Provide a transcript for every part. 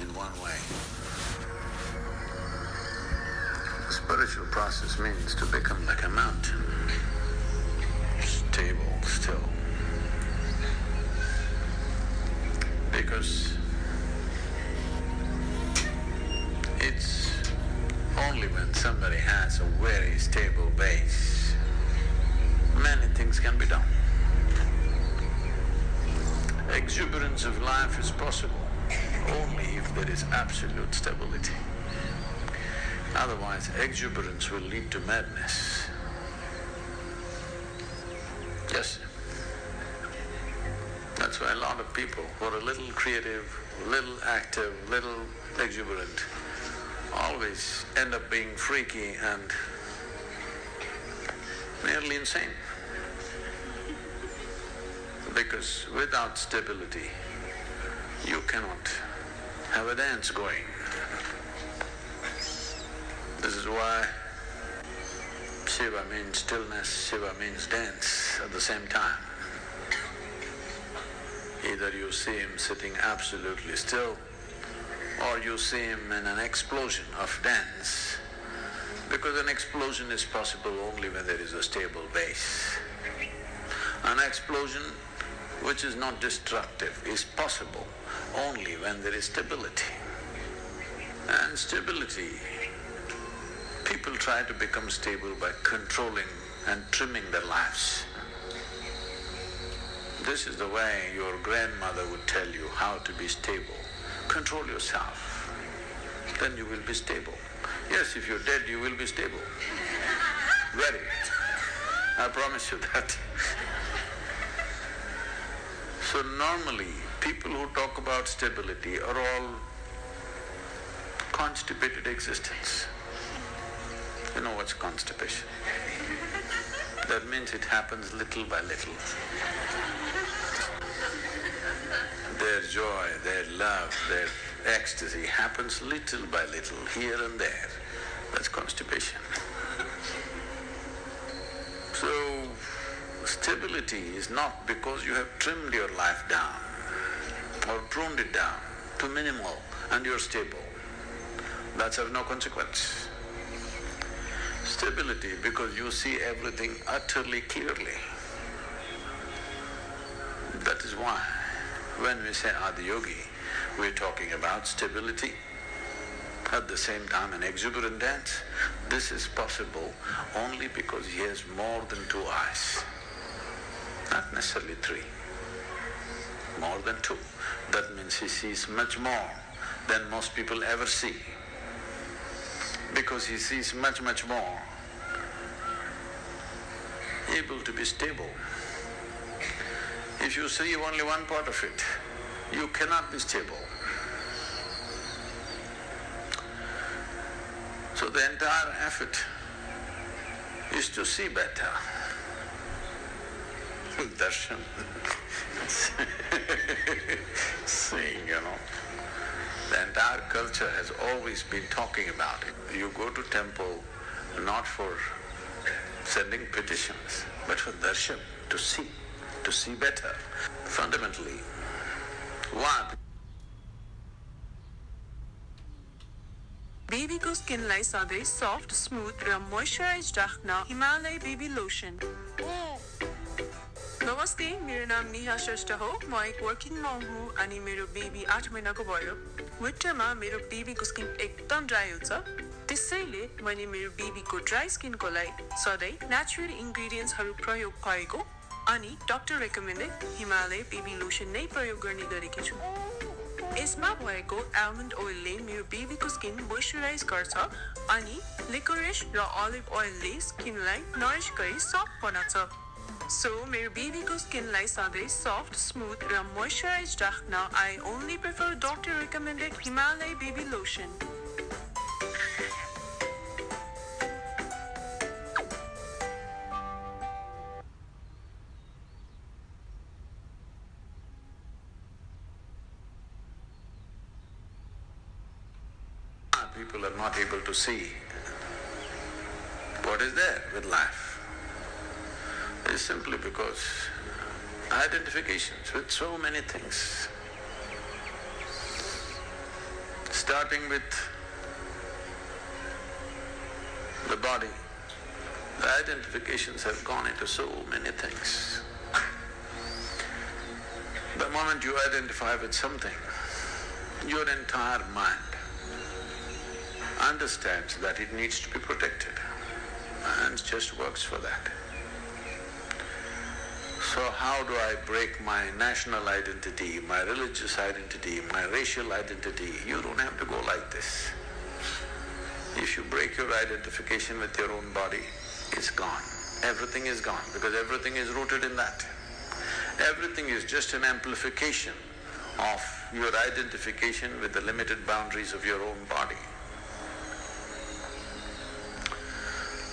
in one way. The spiritual process means to become like a mountain, stable, still. Because it's only when somebody has a very stable base, many things can be done. Exuberance of life is possible only if there is absolute stability. Otherwise, exuberance will lead to madness. Yes. That's why a lot of people who are a little creative, little active, little exuberant, always end up being freaky and nearly insane. Because without stability, you cannot have a dance going. This is why Shiva means stillness, Shiva means dance at the same time. Either you see him sitting absolutely still, or you see him in an explosion of dance, because an explosion is possible only when there is a stable base. An explosion which is not destructive is possible only when there is stability. And stability, people try to become stable by controlling and trimming their lives. This is the way your grandmother would tell you how to be stable. Control yourself, then you will be stable. Yes, if you're dead, you will be stable. Very. I promise you that. So normally, people who talk about stability are all constipated existence. You know what's constipation? That means it happens little by little. Their joy, their love, their ecstasy happens little by little, here and there. That's constipation. So, stability is not because you have trimmed your life down or pruned it down to minimal and you're stable. That's of no consequence. Stability because you see everything utterly clearly. That is why when we say Adiyogi, we're talking about stability, at the same time an exuberant dance. This is possible only because he has more than two eyes, not necessarily three, more than two. That means he sees much more than most people ever see. Because he sees much, much more, able to be stable. If you see only one part of it, you cannot be stable. So the entire effort is to see better. Darshan, seeing, you know. The entire culture has always been talking about it. You go to temple not for sending petitions, but for darshan, to see better. Fundamentally, why? Baby को स्किनलाई सधैँ soft, smooth र moisturise राख्न Himalaya baby lotion. नमस्ते, मेरो नाम निहा श्रेष्ठ हो। म एक वर्किङ मम हुँ अनि मेरो बेबी 8 महिनाको भयो। विन्टरमा मेरो बेबीको स्किन एकदम ड्राई हुन्छ। त्यसैले मैले मेरो बेबीको ड्राई स्किनको लागि सधैँ नेचुरल इन्ग्रेडियन्ट्सहरू प्रयोग भएको अनि doctor recommended Himalaya baby lotion नै प्रयोग गर्ने गरेकी छु। यसमा भएको आलमन्ड ओइलले मेरो बेबीको स्किन मोइस्चराइज गर्छ अनि लिकोरिस र अलिभ ओइलले स्किनलाई नरिश गरी सफ्ट बनाउँछ। So, मेरो बेबीको स्किनलाई सधैँ सफ्ट, स्मुथ र मोइस्चराइज राख्न I only prefer doctor recommended Himalaya baby lotion. People are not able to see what is there with life. It is simply because identifications with so many things. starting with the body. The identifications have gone into so many things. The moment you identify with something, your entire mind understands that it needs to be protected and just works for that. So how do I break my national identity, my religious identity, my racial identity? You don't have to go like this. If you break your identification with your own body, it's gone. Everything is gone because everything is rooted in that. Everything is just an amplification of your identification with the limited boundaries of your own body.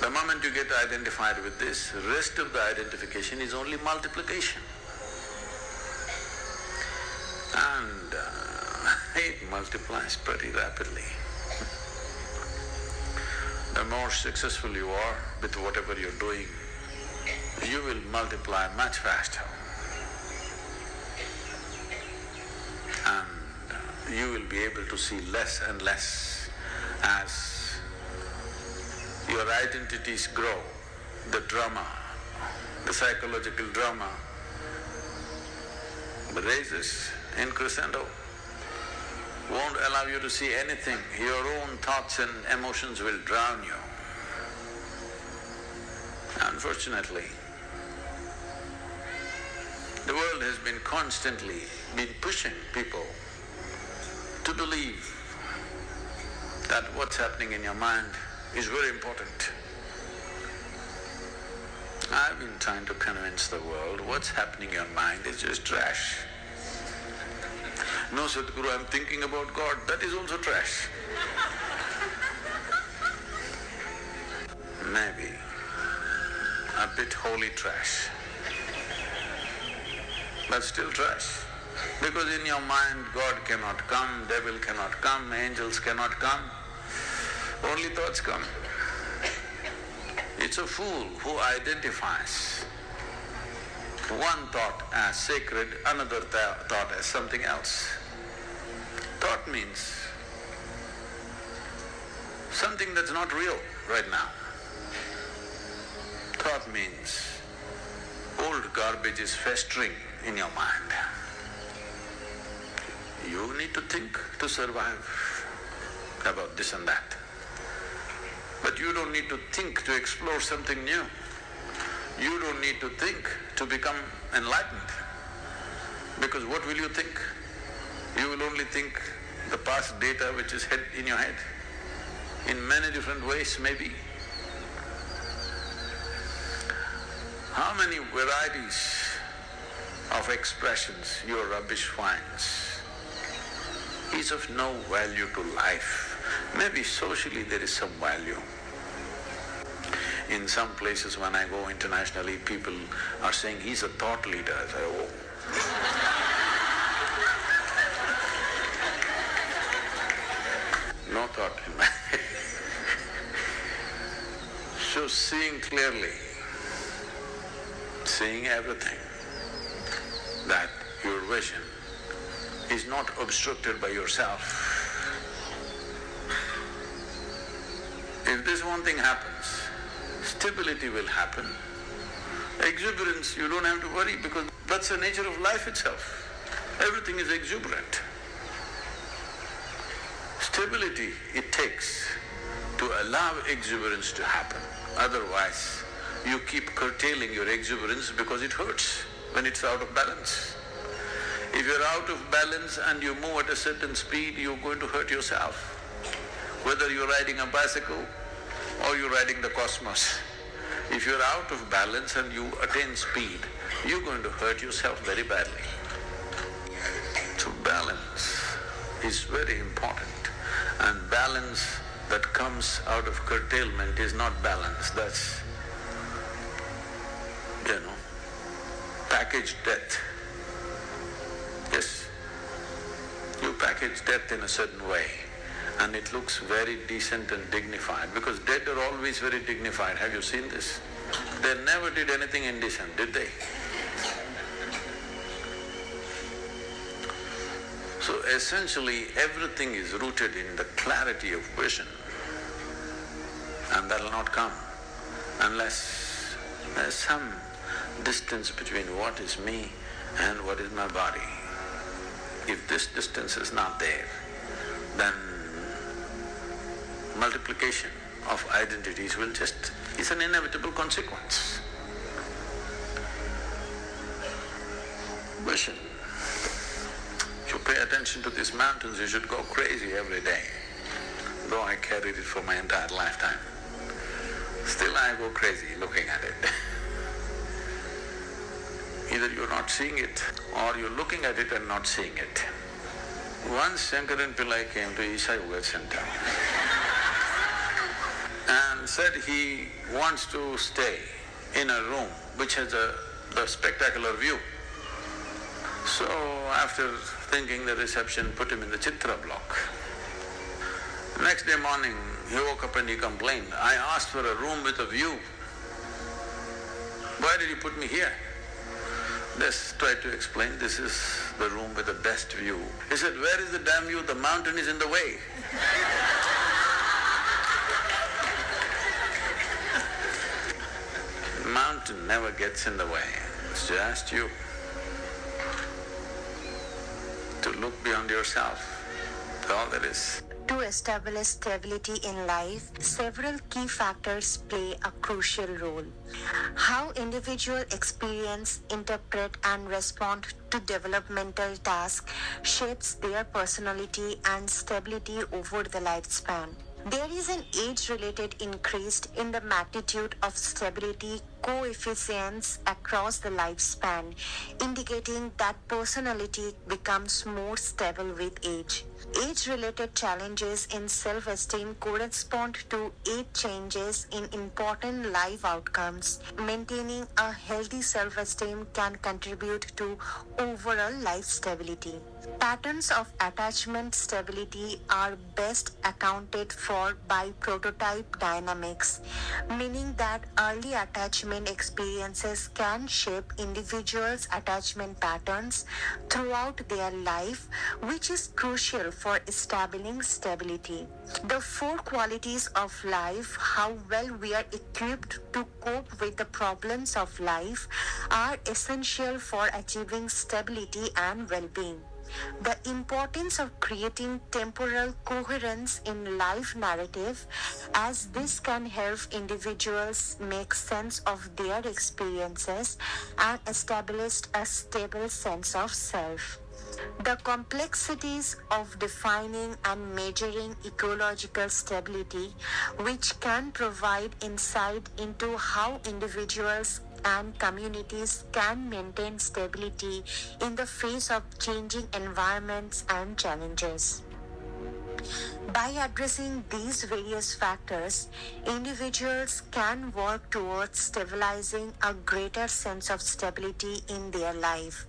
The moment you get identified with this, rest of the identification is only multiplication. And it multiplies pretty rapidly. The more successful you are with whatever you're doing, you will multiply much faster. And you will be able to see less and less as your identities grow. The drama, the psychological drama raises in crescendo, won't allow you to see anything. Your own thoughts and emotions will drown you. Unfortunately, the world has been constantly pushing people to believe that what's happening in your mind is very important. I've been trying to convince the world what's happening in your mind is just trash. No, Sadhguru, I'm thinking about God, that is also trash. Maybe a bit holy trash, but still trash. Because in your mind, God cannot come, devil cannot come, angels cannot come, only thoughts come. It's a fool who identifies one thought as sacred, another thought as something else. Thought means something that's not real right now. Thought means old garbage is festering in your mind. You need to think to survive about this and that. But you don't need to think to explore something new. You don't need to think to become enlightened. Because what will you think? You will only think the past data which is in your head, in many different ways maybe. How many varieties of expressions your rubbish finds is of no value to life. Maybe socially there is some value. In some places when I go internationally, people are saying, he's a thought leader. I say, oh. No thought in my head. So seeing clearly, seeing everything, that your vision is not obstructed by yourself. If this one thing happens, stability will happen. Exuberance, you don't have to worry because that's the nature of life itself. Everything is exuberant. Stability it takes to allow exuberance to happen. Otherwise, you keep curtailing your exuberance because it hurts when it's out of balance. If you're out of balance and you move at a certain speed, you're going to hurt yourself. Whether you're riding a bicycle or you're riding the cosmos, if you're out of balance and you attain speed, you're going to hurt yourself very badly. So balance is very important, and balance that comes out of curtailment is not balance, that's, packaged death. Yes, you package death in a certain way and it looks very decent and dignified because dead are always very dignified. Have you seen this? They never did anything indecent, did they? So So essentially, everything is rooted in the clarity of vision, and that'll not come unless there's some distance between what is me and what is my body. If this distance is not there, then multiplication of identities will it's an inevitable consequence. Vision. If you pay attention to these mountains, you should go crazy every day. Though I carried it for my entire lifetime, still I go crazy looking at it. Either you're not seeing it or you're looking at it and not seeing it. Once Shankaran Pillai came to Isha Yoga Center and said he wants to stay in a room which has a spectacular view. So after thinking the reception put him in the Chitra block. Next day morning, he woke up and he complained, I asked for a room with a view. Why did he put me here? Just tried to explain, this is the room with the best view. He said, where is the damn view? The mountain is in the way. The mountain never gets in the way, it's just you. To look beyond yourself, that's all there is. To establish stability in life, several key factors play a crucial role. How individuals experience, interpret, and respond to developmental tasks shapes their personality and stability over the lifespan. There is an age-related increase in the magnitude of stability coefficients across the lifespan, indicating that personality becomes more stable with age. Age-related challenges in self-esteem correspond to age changes in important life outcomes. Maintaining a healthy self-esteem can contribute to overall life stability. Patterns of attachment stability are best accounted for by prototype dynamics, meaning that early attachment experiences can shape individuals' attachment patterns throughout their life, which is crucial for establishing stability. The four qualities of life, how well we are equipped to cope with the problems of life, are essential for achieving stability and well-being. The importance of creating temporal coherence in life narrative, as this can help individuals make sense of their experiences and establish a stable sense of self. The complexities of defining and measuring ecological stability, which can provide insight into how individuals and communities can maintain stability in the face of changing environments and challenges. By addressing these various factors, individuals can work towards stabilizing a greater sense of stability in their life,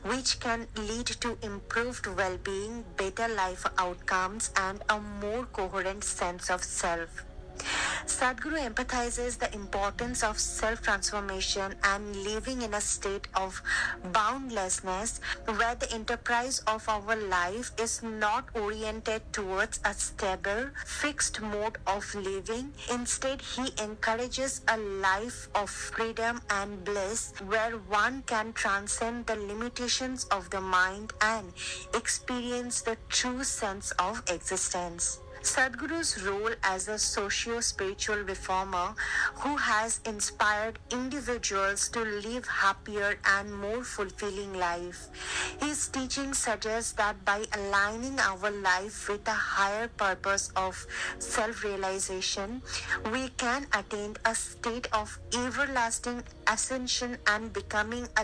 which can lead to improved well-being, better life outcomes, and a more coherent sense of self. Sadhguru emphasizes the importance of self-transformation and living in a state of boundlessness, where the enterprise of our life is not oriented towards a stable, fixed mode of living. Instead, he encourages a life of freedom and bliss, where one can transcend the limitations of the mind and experience the true sense of existence. Sadhguru's role as a socio-spiritual reformer who has inspired individuals to live happier and more fulfilling life. His teaching suggests that by aligning our life with a higher purpose of self-realization, we can attain a state of everlasting ascension and becoming a